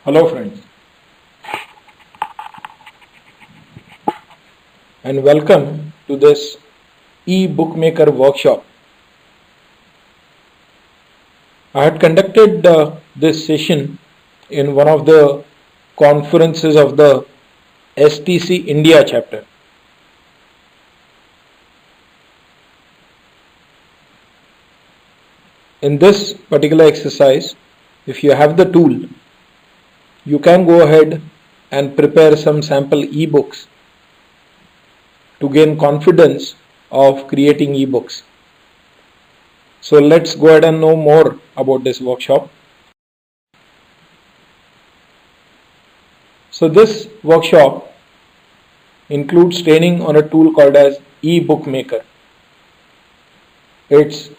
Hello friends, and welcome to this e-bookmaker workshop. I had conducted this session in one of the conferences of the STC India chapter. In this particular exercise, if you have the tool, you can go ahead and prepare some sample ebooks to gain confidence of creating ebooks. So let's go ahead and know more about this workshop. So this workshop includes training on a tool called as eBookmaker. It's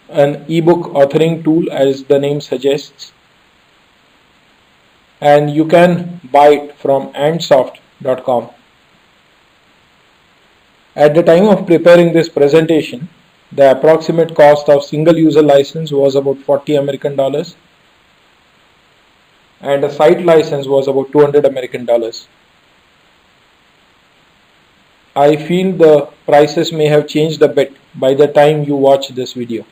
an ebook authoring tool, as the name suggests, and you can buy it from antsoft.com. At the time of preparing this presentation, the approximate cost of single user license was about $40 American and a site license was about $200 American. I feel the prices may have changed a bit by the time you watch this video.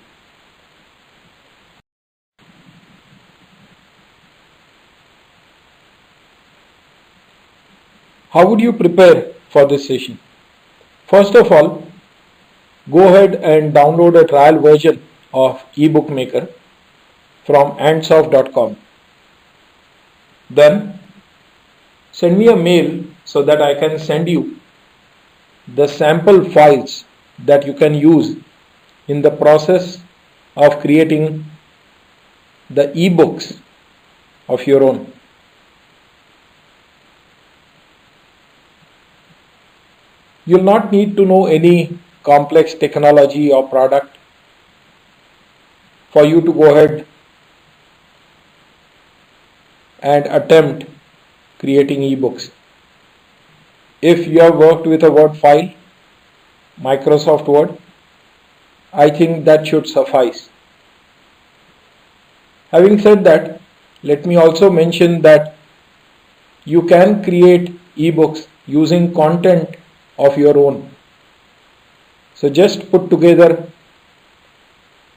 How would you prepare for this session? First of all, go ahead and download a trial version of eBookmaker from antsoft.com. Then send me a mail so that I can send you the sample files that you can use in the process of creating the ebooks of your own. You'll not need to know any complex technology or product for you to go ahead and attempt creating ebooks. If you have worked with a Word file, Microsoft Word, I think that should suffice. Having said that, let me also mention that you can create ebooks using content of your own. So just put together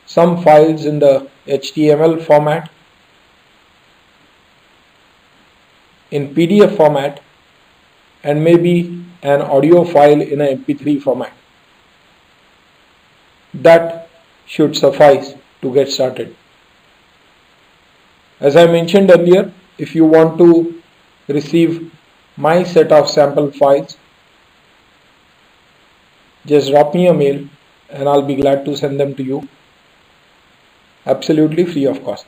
some files in the HTML format, in PDF format, and maybe an audio file in an MP3 format. That should suffice to get started. As I mentioned earlier, if you want to receive my set of sample files, just drop me a mail and I'll be glad to send them to you absolutely free of cost.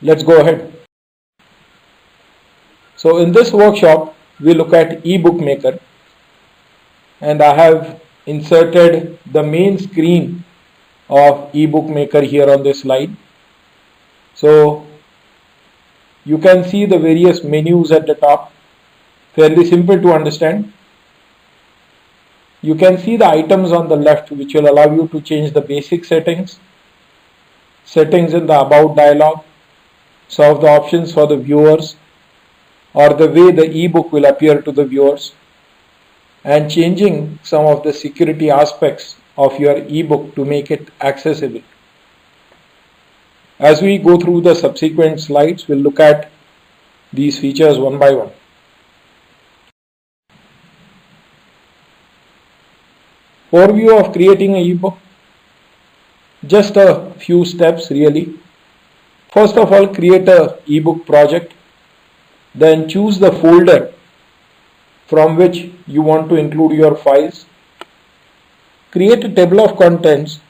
Let's go ahead. So in this workshop, we look at eBookmaker, and I have inserted the main screen of eBookmaker here on this slide. So you can see the various menus at the top, fairly simple to understand. You can see the items on the left, which will allow you to change the basic settings in the About dialog, some of the options for the viewers, or the way the ebook will appear to the viewers, and changing some of the security aspects of your ebook to make it accessible. As we go through the subsequent slides, we'll look at these features one by one. Overview of creating an ebook. Just a few steps really. First of all, create an ebook project. Then choose the folder from which you want to include your files. Create a table of contents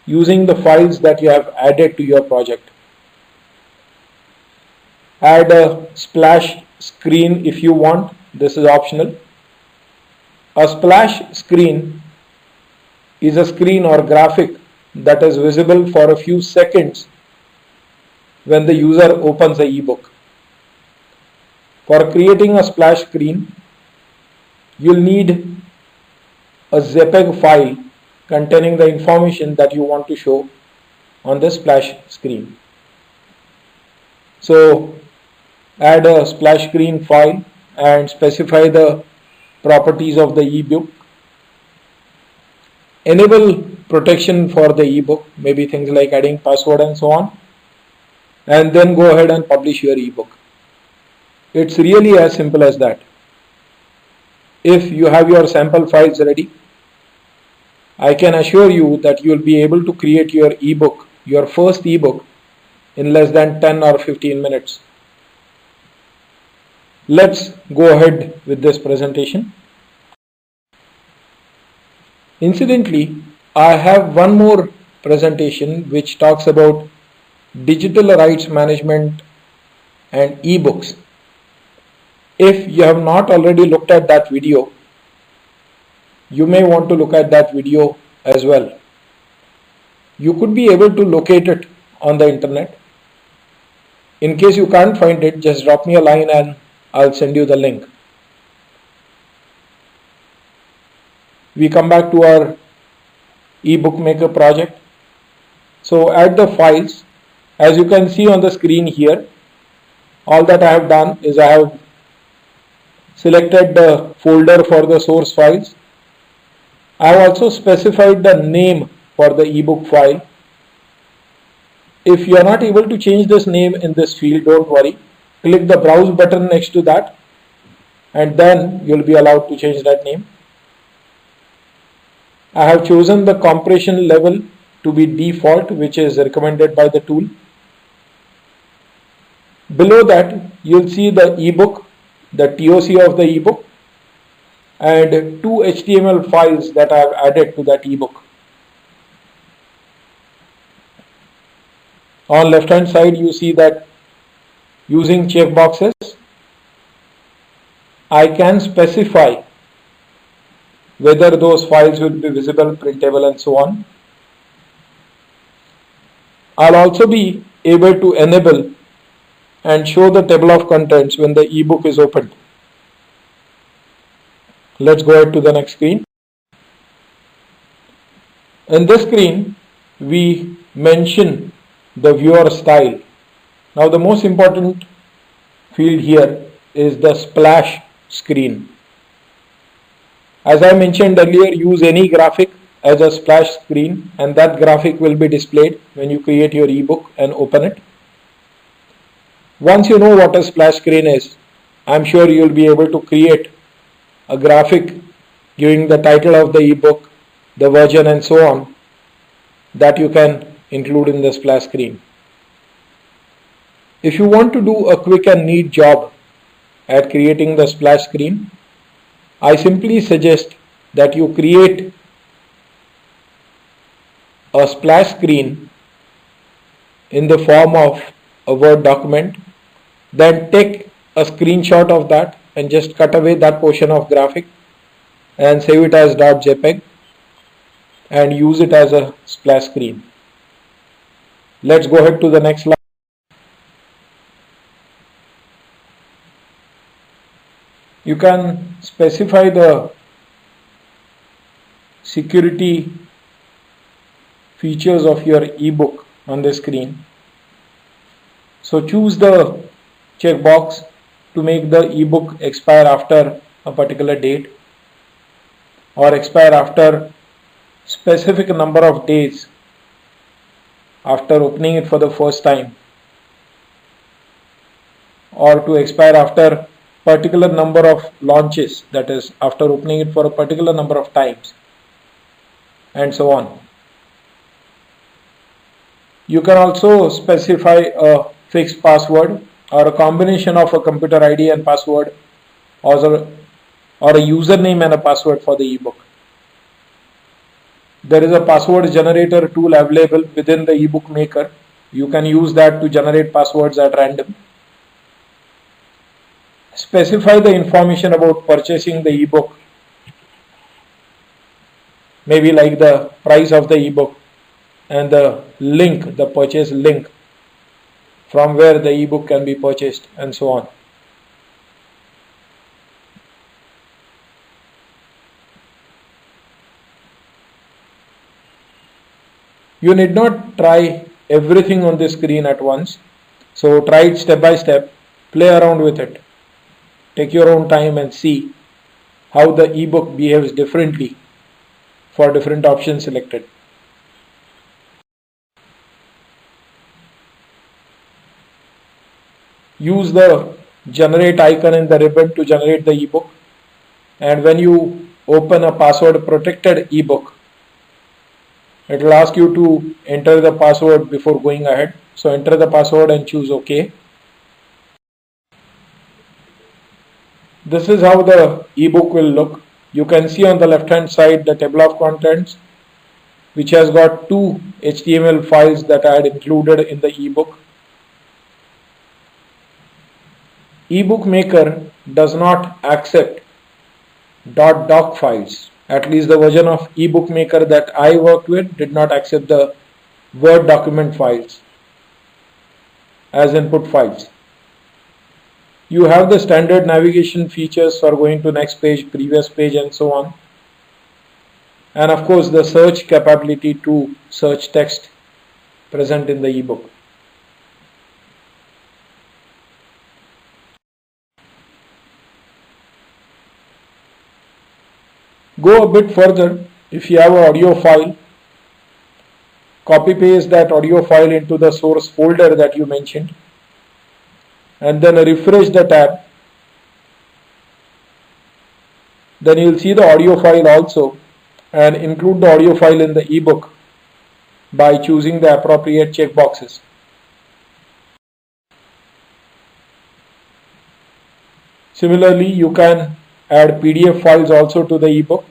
using the files that you have added to your project. Add a splash screen if you want. This is optional. A splash screen is a screen or graphic that is visible for a few seconds when the user opens the ebook. For creating a splash screen, you'll need a JPEG file containing the information that you want to show on the splash screen. So add a splash screen file and specify the properties of the ebook. Enable protection for the ebook, maybe things like adding password and so on, and then go ahead and publish your ebook. It's really as simple as that. If you have your sample files ready, I can assure you that you will be able to create your ebook, your first ebook, in less than 10 or 15 minutes. Let's go ahead with this presentation. Incidentally, I have one more presentation which talks about digital rights management and ebooks. If you have not already looked at that video, you may want to look at that video as well. You could be able to locate it on the internet. In case you can't find it, just drop me a line and I'll send you the link. We come back to our ebook maker project. So add the files. As you can see on the screen here, all that I have done is I have selected the folder for the source files. I have also specified the name for the ebook file. If you are not able to change this name in this field, don't worry. Click the browse button next to that and then you will be allowed to change that name. I have chosen the compression level to be default, which is recommended by the tool. Below that, you will see the ebook, the TOC of the ebook, and 2 HTML files that I have added to that ebook. On left hand side, you see that using checkboxes, I can specify whether those files will be visible, printable, and so on. I'll also be able to enable and show the table of contents when the ebook is opened. Let's go ahead to the next screen. In this screen, we mention the viewer style. Now the most important field here is the splash screen. As I mentioned earlier, use any graphic as a splash screen and that graphic will be displayed when you create your ebook and open it. Once you know what a splash screen is, I'm sure you'll be able to create a graphic giving the title of the ebook, the version and so on that you can include in the splash screen. If you want to do a quick and neat job at creating the splash screen, I simply suggest that you create a splash screen in the form of a Word document, then take a screenshot of that and just cut away that portion of graphic and save it as .jpeg and use it as a splash screen. Let's go ahead to the next slide. You can specify the security features of your ebook on the screen. So choose the checkbox to make the ebook expire after a particular date or expire after specific number of days after opening it for the first time, or to expire after particular number of launches, that is after opening it for a particular number of times, and so on. You can also specify a fixed password or a combination of a computer ID and password or a username and a password for the ebook. There is a password generator tool available within the ebook maker. You can use that to generate passwords at random. Specify the information about purchasing the ebook, maybe like the price of the ebook and the link, the purchase link from where the ebook can be purchased and so on. You need not try everything on the screen at once. So try it step by step, play around with it, take your own time and see how the ebook behaves differently for different options selected. Use the generate icon in the ribbon to generate the ebook, and when you open a password protected ebook, it will ask you to enter the password before going ahead. So enter the password and choose OK. This is how the ebook will look. You can see on the left hand side the table of contents, which has got 2 HTML files that I had included in the ebook. eBook Maker does not accept .doc files. At least the version of eBook Maker that I worked with did not accept the Word document files as input files. You have the standard navigation features for going to next page, previous page and so on. And of course the search capability to search text present in the ebook. Go a bit further. If you have an audio file, copy paste that audio file into the source folder that you mentioned and then refresh the tab. Then you will see the audio file also, and include the audio file in the ebook by choosing the appropriate checkboxes. Similarly, you can add PDF files also to the ebook.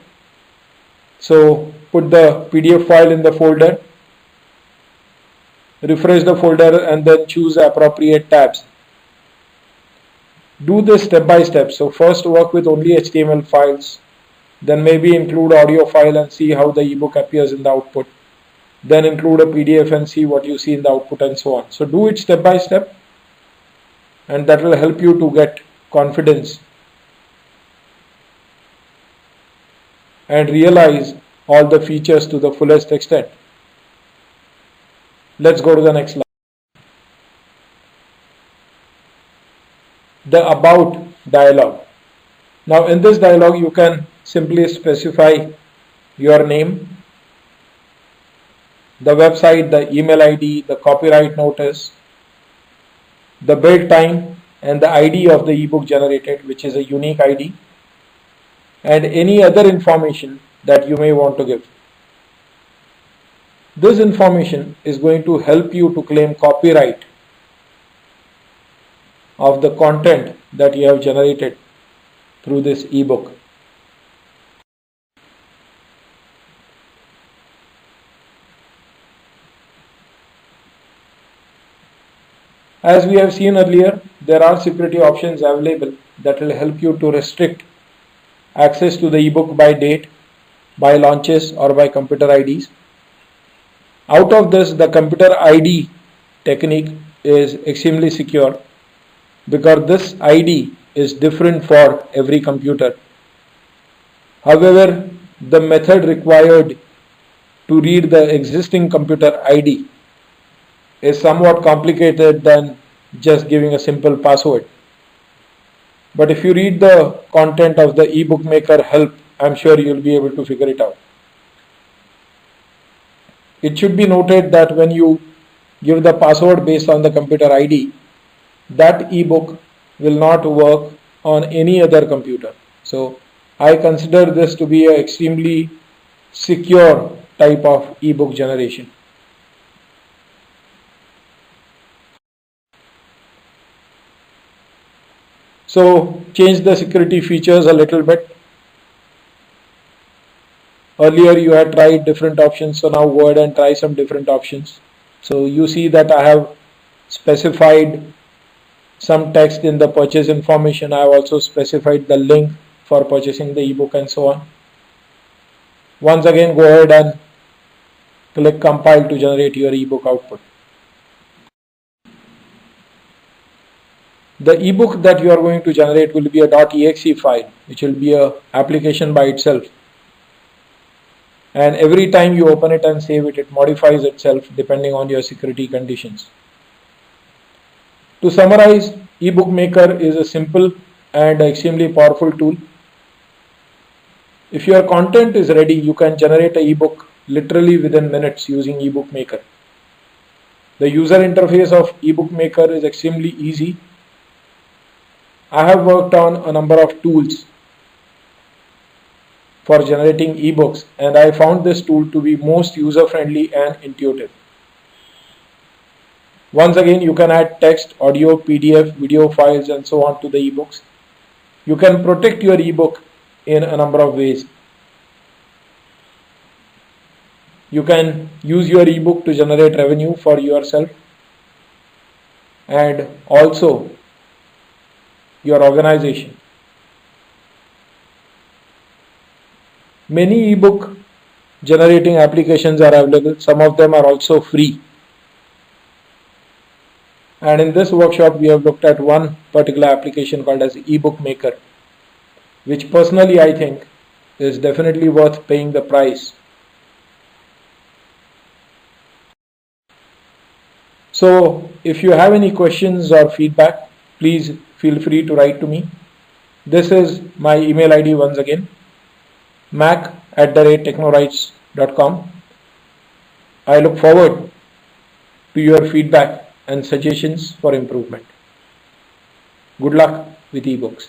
So put the PDF file in the folder, refresh the folder and then choose the appropriate tabs. Do this step by step. So first work with only HTML files, then maybe include audio file and see how the ebook appears in the output. Then include a PDF and see what you see in the output and so on. So do it step by step, and that will help you to get confidence and realize all the features to the fullest extent. Let's go to the next slide. The About dialog. Now in this dialog you can simply specify your name, the website, the email ID, the copyright notice, the build time and the ID of the ebook generated, which is a unique ID, and any other information that you may want to give. This information is going to help you to claim copyright of the content that you have generated through this ebook. As we have seen earlier, there are security options available that will help you to restrict access to the ebook by date, by launches or by computer IDs. Out of this, the computer ID technique is extremely secure because this ID is different for every computer. However, the method required to read the existing computer ID is somewhat complicated than just giving a simple password. But if you read the content of the eBook Maker help, I'm sure you'll be able to figure it out. It should be noted that when you give the password based on the computer ID, that ebook will not work on any other computer. So I consider this to be an extremely secure type of ebook generation. So change the security features a little bit. Earlier you had tried different options, so now go ahead and try some different options. So you see that I have specified some text in the purchase information. I have also specified the link for purchasing the ebook and so on. Once again, go ahead and click compile to generate your ebook output. The ebook that you are going to generate will be a .exe file, which will be an application by itself. And every time you open it and save it, it modifies itself depending on your security conditions. To summarize, eBook Maker is a simple and extremely powerful tool. If your content is ready, you can generate an ebook literally within minutes using eBook Maker. The user interface of eBook Maker is extremely easy. I have worked on a number of tools for generating ebooks, and I found this tool to be most user-friendly and intuitive. Once again, you can add text, audio, PDF, video files and so on to the ebooks. You can protect your ebook in a number of ways. You can use your ebook to generate revenue for yourself and also your organization. Many ebook generating applications are available. Some of them are also free. And in this workshop, we have looked at one particular application called as eBook Maker, which personally I think is definitely worth paying the price. So if you have any questions or feedback, please feel free to write to me. This is my email ID once again, mac@technorights.com. I look forward to your feedback and suggestions for improvement. Good luck with ebooks.